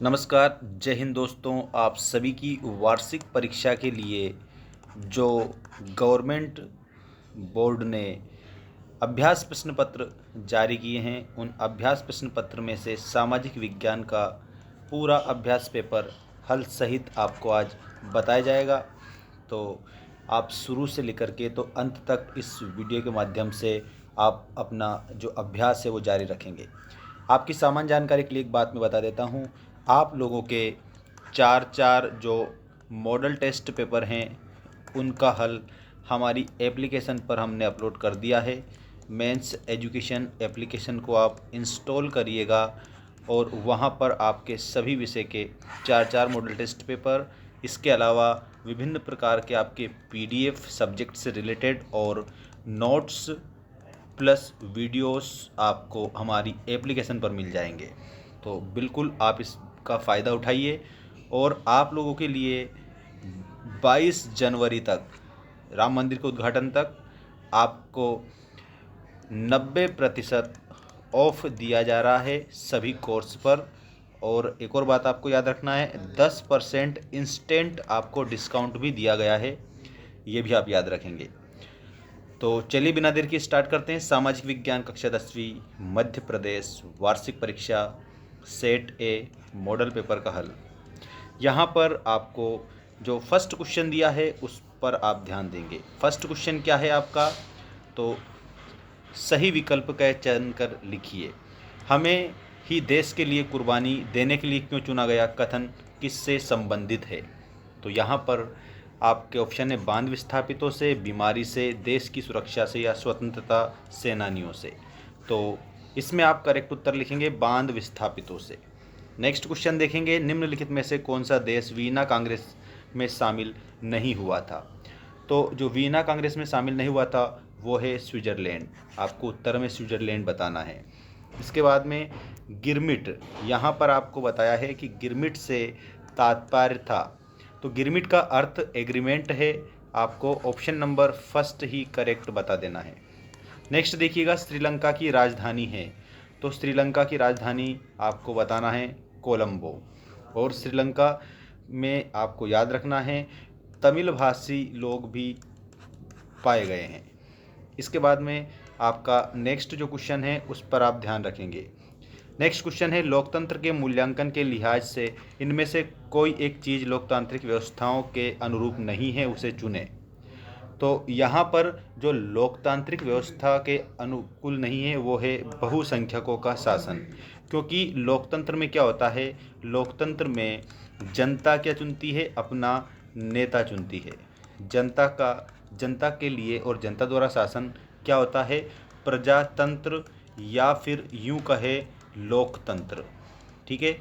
नमस्कार, जय हिंद दोस्तों। आप सभी की वार्षिक परीक्षा के लिए जो गवर्नमेंट बोर्ड ने अभ्यास प्रश्न पत्र जारी किए हैं, उन अभ्यास प्रश्न पत्र में से सामाजिक विज्ञान का पूरा अभ्यास पेपर हल सहित आपको आज बताया जाएगा। तो आप शुरू से लेकर के तो अंत तक इस वीडियो के माध्यम से आप अपना जो अभ्यास है वो जारी रखेंगे। आपकी सामान्य जानकारी के लिए एक बात मैं बता देता हूँ। आप लोगों के चार जो मॉडल टेस्ट पेपर हैं उनका हल हमारी एप्लीकेशन पर हमने अपलोड कर दिया है। मेंस एजुकेशन एप्लीकेशन को आप इंस्टॉल करिएगा और वहां पर आपके सभी विषय के चार मॉडल टेस्ट पेपर, इसके अलावा विभिन्न प्रकार के आपके पीडीएफ सब्जेक्ट से रिलेटेड और नोट्स प्लस वीडियोस आपको हमारी एप्लीकेशन पर मिल जाएंगे। तो बिल्कुल आप इसका फ़ायदा उठाइए। और आप लोगों के लिए 22 जनवरी तक, राम मंदिर के उद्घाटन तक, आपको 90% ऑफ दिया जा रहा है सभी कोर्स पर। और एक और बात आपको याद रखना है, 10% इंस्टेंट आपको डिस्काउंट भी दिया गया है, ये भी आप याद रखेंगे। तो चलिए बिना देर के स्टार्ट करते हैं। सामाजिक विज्ञान कक्षा 10वीं मध्य प्रदेश वार्षिक परीक्षा सेट ए मॉडल पेपर का हल। यहाँ पर आपको जो फर्स्ट क्वेश्चन दिया है उस पर आप ध्यान देंगे। फर्स्ट क्वेश्चन क्या है आपका, तो सही विकल्प का चयन कर लिखिए। हमें ही देश के लिए कुर्बानी देने के लिए क्यों चुना गया, कथन किससे संबंधित है। तो यहाँ पर आपके ऑप्शन है बांध विस्थापितों से, बीमारी से, देश की सुरक्षा से या स्वतंत्रता सेनानियों से। तो इसमें आप करेक्ट उत्तर लिखेंगे बांध विस्थापितों से। नेक्स्ट क्वेश्चन देखेंगे, निम्नलिखित में से कौन सा देश वीना कांग्रेस में शामिल नहीं हुआ था। तो जो वीना कांग्रेस में शामिल नहीं हुआ था वो है स्विट्ज़रलैंड। आपको उत्तर में स्विट्ज़रलैंड बताना है। इसके बाद में गिरमिट, यहाँ पर आपको बताया है कि गिरमिट से तात्पर्य था। तो गिरमिट का अर्थ एग्रीमेंट है। आपको ऑप्शन नंबर फर्स्ट ही करेक्ट बता देना है। नेक्स्ट देखिएगा, श्रीलंका की राजधानी है। तो श्रीलंका की राजधानी आपको बताना है कोलंबो। और श्रीलंका में आपको याद रखना है तमिल भाषी लोग भी पाए गए हैं। इसके बाद में आपका नेक्स्ट जो क्वेश्चन है उस पर आप ध्यान रखेंगे। नेक्स्ट क्वेश्चन है, लोकतंत्र के मूल्यांकन के लिहाज से इनमें से कोई एक चीज़ लोकतांत्रिक व्यवस्थाओं के अनुरूप नहीं है, उसे चुनें। तो यहाँ पर जो लोकतांत्रिक व्यवस्था के अनुकूल नहीं है वो है बहुसंख्यकों का शासन। क्योंकि लोकतंत्र में क्या होता है, लोकतंत्र में जनता क्या चुनती है, अपना नेता चुनती है। जनता के लिए और जनता द्वारा शासन क्या होता है, प्रजातंत्र या फिर यूं कहे लोकतंत्र। ठीक है,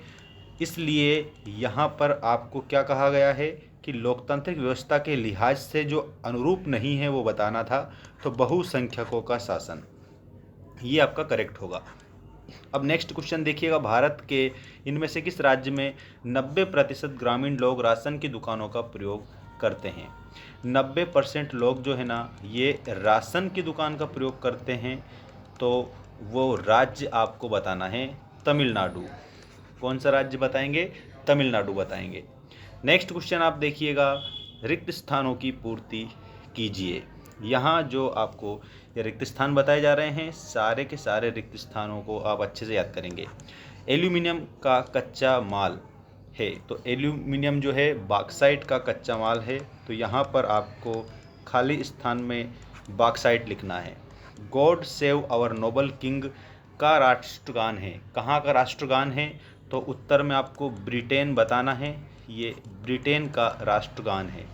इसलिए यहाँ पर आपको क्या कहा गया है कि लोकतांत्रिक व्यवस्था के लिहाज से जो अनुरूप नहीं है वो बताना था। तो बहुसंख्यकों का शासन, ये आपका करेक्ट होगा। अब नेक्स्ट क्वेश्चन देखिएगा, भारत के इनमें से किस राज्य में 90% ग्रामीण लोग राशन की दुकानों का प्रयोग करते हैं। 90% लोग जो है ना ये राशन की दुकान का प्रयोग करते हैं। तो वो राज्य आपको बताना है तमिलनाडु। कौन सा राज्य बताएंगे, तमिलनाडु बताएंगे। नेक्स्ट क्वेश्चन आप देखिएगा, रिक्त स्थानों की पूर्ति कीजिए। यहाँ जो आपको ये रिक्त स्थान बताए जा रहे हैं, सारे के सारे रिक्त स्थानों को आप अच्छे से याद करेंगे। एल्यूमिनियम का कच्चा माल है, तो एल्यूमिनियम जो है बॉक्साइट का कच्चा माल है। तो यहाँ पर आपको खाली स्थान में बॉक्साइट लिखना है। God save our noble king का राष्ट्रगान है, कहाँ का राष्ट्रगान है, तो उत्तर में आपको ब्रिटेन बताना है। ये ब्रिटेन का राष्ट्रगान है।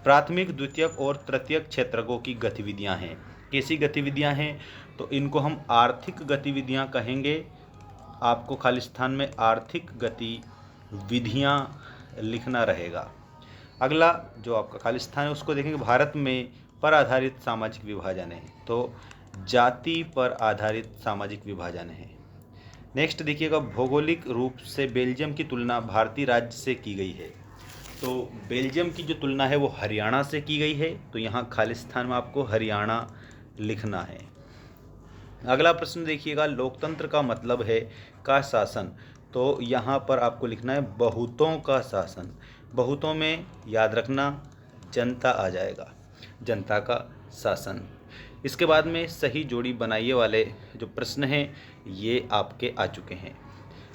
प्राथमिक, द्वितीयक और तृतीयक क्षेत्रकों की गतिविधियां हैं। कैसी गतिविधियां हैं, तो इनको हम आर्थिक गतिविधियां कहेंगे। आपको खाली स्थान में आर्थिक गतिविधियां लिखना रहेगा। अगला जो आपका खाली स्थान है उसको देखेंगे, भारत में पर आधारित सामाजिक विभाजन है। तो जाति पर आधारित सामाजिक विभाजन है। नेक्स्ट देखिएगा, भौगोलिक रूप से बेल्जियम की तुलना भारतीय राज्य से की गई है। तो बेल्जियम की जो तुलना है वो हरियाणा से की गई है। तो यहाँ खाली स्थान में आपको हरियाणा लिखना है। अगला प्रश्न देखिएगा, लोकतंत्र का मतलब है का शासन। तो यहाँ पर आपको लिखना है बहुतों का शासन। बहुतों में याद रखना जनता आ जाएगा, जनता का शासन। इसके बाद में सही जोड़ी बनाइए वाले जो प्रश्न हैं ये आपके आ चुके हैं।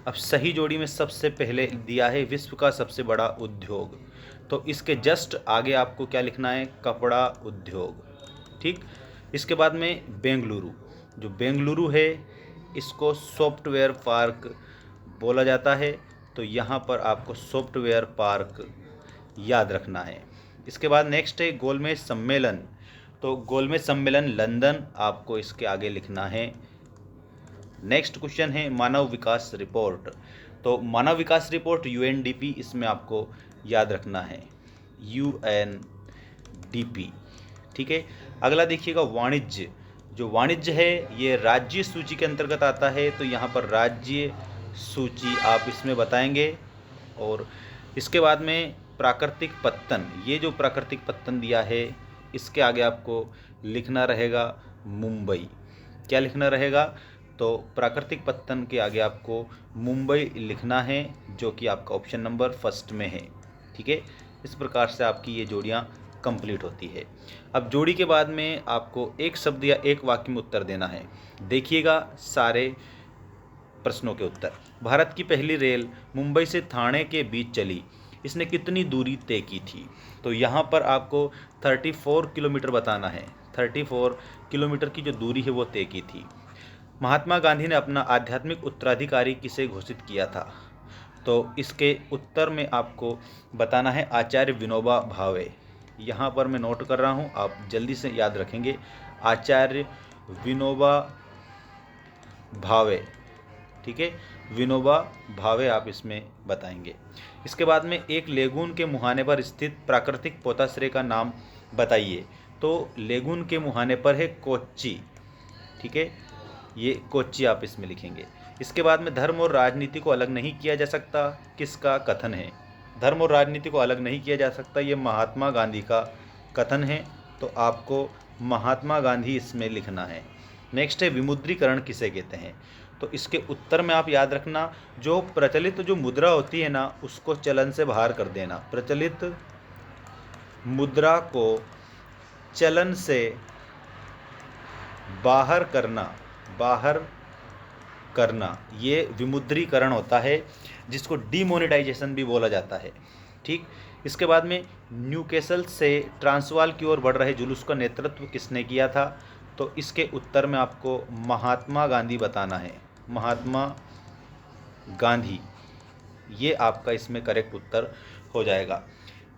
अब सही जोड़ी में सबसे पहले दिया है विश्व का सबसे बड़ा उद्योग, तो इसके जस्ट आगे आपको क्या लिखना है, कपड़ा उद्योग। ठीक। इसके बाद में बेंगलुरु, जो बेंगलुरु है इसको सॉफ्टवेयर पार्क बोला जाता है, तो यहाँ पर आपको सॉफ्टवेयर पार्क याद रखना है। इसके बाद नेक्स्ट है गोलमेज सम्मेलन, तो गोलमेज सम्मेलन लंदन आपको इसके आगे लिखना है। नेक्स्ट क्वेश्चन है मानव विकास रिपोर्ट, तो मानव विकास रिपोर्ट यूएनडीपी इसमें आपको याद रखना है, यूएनडीपी। ठीक है। अगला देखिएगा वाणिज्य, जो वाणिज्य है ये राज्य सूची के अंतर्गत आता है, तो यहाँ पर राज्य सूची आप इसमें बताएंगे। और इसके बाद में प्राकृतिक पत्तन, ये जो प्राकृतिक पत्तन दिया है इसके आगे आपको लिखना रहेगा मुंबई। क्या लिखना रहेगा, तो प्राकृतिक पत्तन के आगे आपको मुंबई लिखना है, जो कि आपका ऑप्शन नंबर फर्स्ट में है। ठीक है। इस प्रकार से आपकी ये जोड़ियाँ कंप्लीट होती है। अब जोड़ी के बाद में आपको एक शब्द या एक वाक्य में उत्तर देना है। देखिएगा सारे प्रश्नों के उत्तर। भारत की पहली रेल मुंबई से ठाणे के बीच चली, इसने कितनी दूरी तय की थी, तो यहाँ पर आपको 34 किलोमीटर बताना है। 34 किलोमीटर की जो दूरी है वो तय की थी। महात्मा गांधी ने अपना आध्यात्मिक उत्तराधिकारी किसे घोषित किया था, तो इसके उत्तर में आपको बताना है आचार्य विनोबा भावे। यहाँ पर मैं नोट कर रहा हूँ, आप जल्दी से याद रखेंगे, आचार्य विनोबा भावे। ठीक है, विनोबा भावे आप इसमें बताएंगे। इसके बाद में एक लेगून के मुहाने पर स्थित प्राकृतिक पोताश्रय का नाम बताइए, तो लेगून के मुहाने पर है कोच्चि। ठीक है, ये कोच्चि आप इसमें लिखेंगे। इसके बाद में धर्म और राजनीति को अलग नहीं किया जा सकता, किसका कथन है, धर्म और राजनीति को अलग नहीं किया जा सकता, ये महात्मा गांधी का कथन है, तो आपको महात्मा गांधी इसमें लिखना है। नेक्स्ट है विमुद्रीकरण किसे कहते हैं, तो इसके उत्तर में आप याद रखना जो प्रचलित जो मुद्रा होती है ना उसको चलन से बाहर कर देना। प्रचलित मुद्रा को चलन से बाहर करना ये विमुद्रीकरण होता है, जिसको डीमोनेटाइजेशन भी बोला जाता है। ठीक। इसके बाद में न्यूकैसल से ट्रांसवाल की ओर बढ़ रहे जुलूस का नेतृत्व किसने किया था, तो इसके उत्तर में आपको महात्मा गांधी बताना है, महात्मा गांधी, ये आपका इसमें करेक्ट उत्तर हो जाएगा।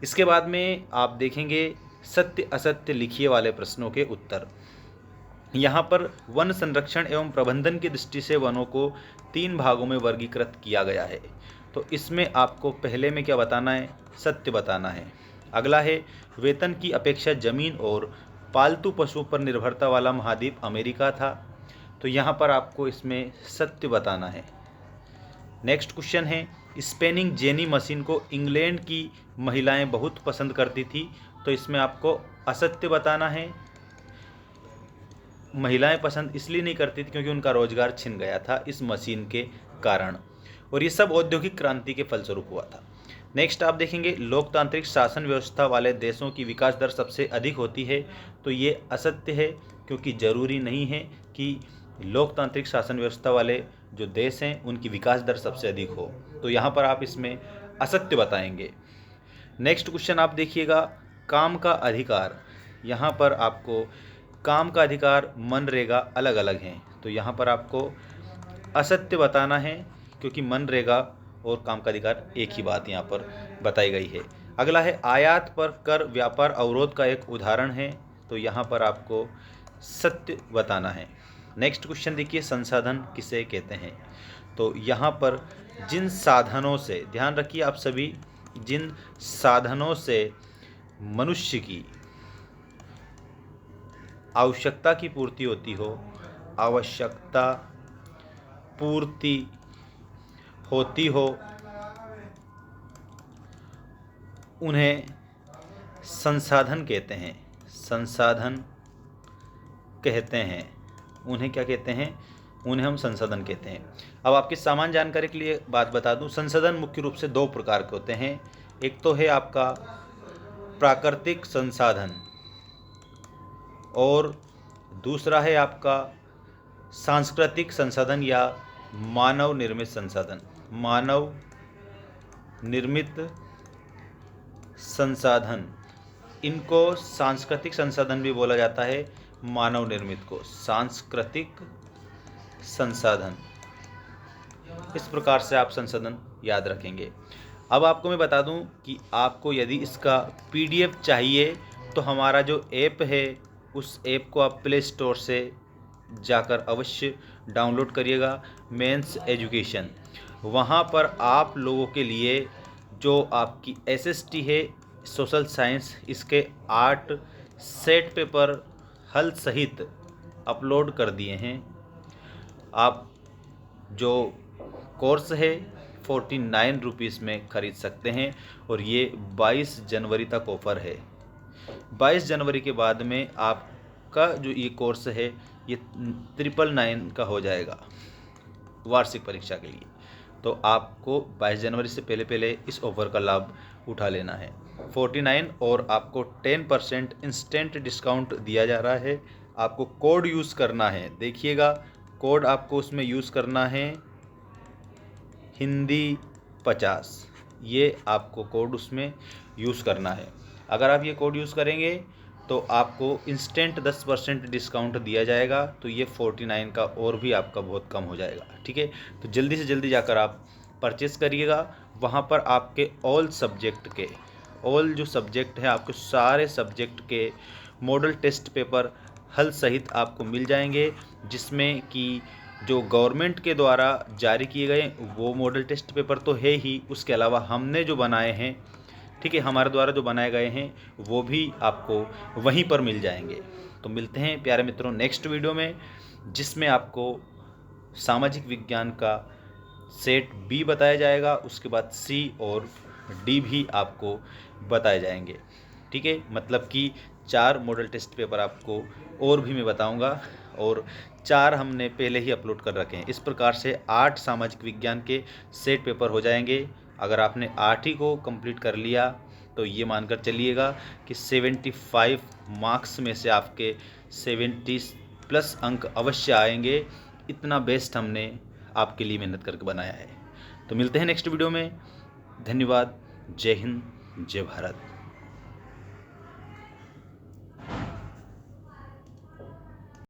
इसके बाद में आप देखेंगे सत्य असत्य लिखिए वाले प्रश्नों के उत्तर। यहाँ पर वन संरक्षण एवं प्रबंधन की दृष्टि से वनों को 3 भागों में वर्गीकृत किया गया है, तो इसमें आपको पहले में क्या बताना है, सत्य बताना है। अगला है वेतन की अपेक्षा जमीन और पालतू पशुओं पर निर्भरता वाला महाद्वीप अमेरिका था, तो यहाँ पर आपको इसमें सत्य बताना है। नेक्स्ट क्वेश्चन है स्पेनिंग जेनी मशीन को इंग्लैंड की महिलाएं बहुत पसंद करती थी, तो इसमें आपको असत्य बताना है। महिलाएं पसंद इसलिए नहीं करती थी क्योंकि उनका रोजगार छिन गया था इस मशीन के कारण, और ये सब औद्योगिक क्रांति के फलस्वरूप हुआ था। नेक्स्ट आप देखेंगे लोकतांत्रिक शासन व्यवस्था वाले देशों की विकास दर सबसे अधिक होती है, तो ये असत्य है, क्योंकि जरूरी नहीं है कि लोकतांत्रिक शासन व्यवस्था वाले जो देश हैं उनकी विकास दर सबसे अधिक हो, तो यहाँ पर आप इसमें असत्य बताएंगे। नेक्स्ट क्वेश्चन आप देखिएगा काम का अधिकार, यहाँ पर आपको काम का अधिकार मनरेगा अलग अलग हैं, तो यहाँ पर आपको असत्य बताना है, क्योंकि मनरेगा और काम का अधिकार एक ही बात यहाँ पर बताई गई है। अगला है आयात पर कर व्यापार अवरोध का एक उदाहरण है, तो यहाँ पर आपको सत्य बताना है। नेक्स्ट क्वेश्चन देखिए संसाधन किसे कहते हैं, तो यहाँ पर जिन साधनों से, ध्यान रखिए आप सभी, जिन साधनों से मनुष्य की आवश्यकता की पूर्ति होती हो, आवश्यकता पूर्ति होती हो, उन्हें संसाधन कहते हैं, संसाधन कहते हैं, उन्हें क्या कहते हैं, उन्हें हम संसाधन कहते हैं। अब आपकी सामान्य जानकारी के लिए बात बता दूं, संसाधन मुख्य रूप से दो प्रकार के होते हैं। एक तो है आपका प्राकृतिक संसाधन और दूसरा है आपका सांस्कृतिक संसाधन या मानव निर्मित संसाधन। मानव निर्मित संसाधन, इनको सांस्कृतिक संसाधन भी बोला जाता है, मानव निर्मित को सांस्कृतिक संसाधन। इस प्रकार से आप संसाधन याद रखेंगे। अब आपको मैं बता दूं कि आपको यदि इसका PDF चाहिए तो हमारा जो ऐप है उस ऐप को आप प्ले स्टोर से जाकर अवश्य डाउनलोड करिएगा, मेंस एजुकेशन। वहाँ पर आप लोगों के लिए जो आपकी SST है, सोशल साइंस, इसके 8 सेट पेपर हल सहित अपलोड कर दिए हैं। आप जो कोर्स है 49 रुपीज़ में ख़रीद सकते हैं और ये 22 जनवरी तक ऑफ़र है। 22 जनवरी के बाद में आपका जो ये कोर्स है ये 999 का हो जाएगा वार्षिक परीक्षा के लिए। तो आपको 22 जनवरी से पहले पहले इस ऑफ़र का लाभ उठा लेना है। 49 और आपको 10% इंस्टेंट डिस्काउंट दिया जा रहा है। आपको कोड यूज़ करना है, देखिएगा कोड आपको उसमें यूज़ करना है हिंदी 50, ये आपको कोड उसमें यूज़ करना है। अगर आप ये कोड यूज़ करेंगे तो आपको इंस्टेंट 10% डिस्काउंट दिया जाएगा, तो ये 49 का और भी आपका बहुत कम हो जाएगा। ठीक है, तो जल्दी से जल्दी जाकर आप परचेस करिएगा। वहाँ पर आपके ऑल सब्जेक्ट के, ऑल जो सब्जेक्ट है आपके सारे सब्जेक्ट के मॉडल टेस्ट पेपर हल सहित आपको मिल जाएंगे, जिसमें कि जो गवर्नमेंट के द्वारा जारी किए गए वो मॉडल टेस्ट पेपर तो है ही, उसके अलावा हमने जो बनाए हैं, ठीक है, हमारे द्वारा जो बनाए गए हैं वो भी आपको वहीं पर मिल जाएंगे। तो मिलते हैं प्यारे मित्रों नेक्स्ट वीडियो में, जिसमें आपको सामाजिक विज्ञान का सेट B बताया जाएगा, उसके बाद C और D भी आपको बताए जाएंगे। ठीक है, मतलब कि 4 मॉडल टेस्ट पेपर आपको और भी मैं बताऊंगा और 4 हमने पहले ही अपलोड कर रखे हैं। इस प्रकार से 8 सामाजिक विज्ञान के सेट पेपर हो जाएंगे। अगर आपने 8 ही को कंप्लीट कर लिया तो ये मानकर चलिएगा कि 75 मार्क्स में से आपके 70+ अंक अवश्य आएंगे। इतना बेस्ट हमने आपके लिए मेहनत करके बनाया है। तो मिलते हैं नेक्स्ट वीडियो में। धन्यवाद। जय हिंद, जय भारत।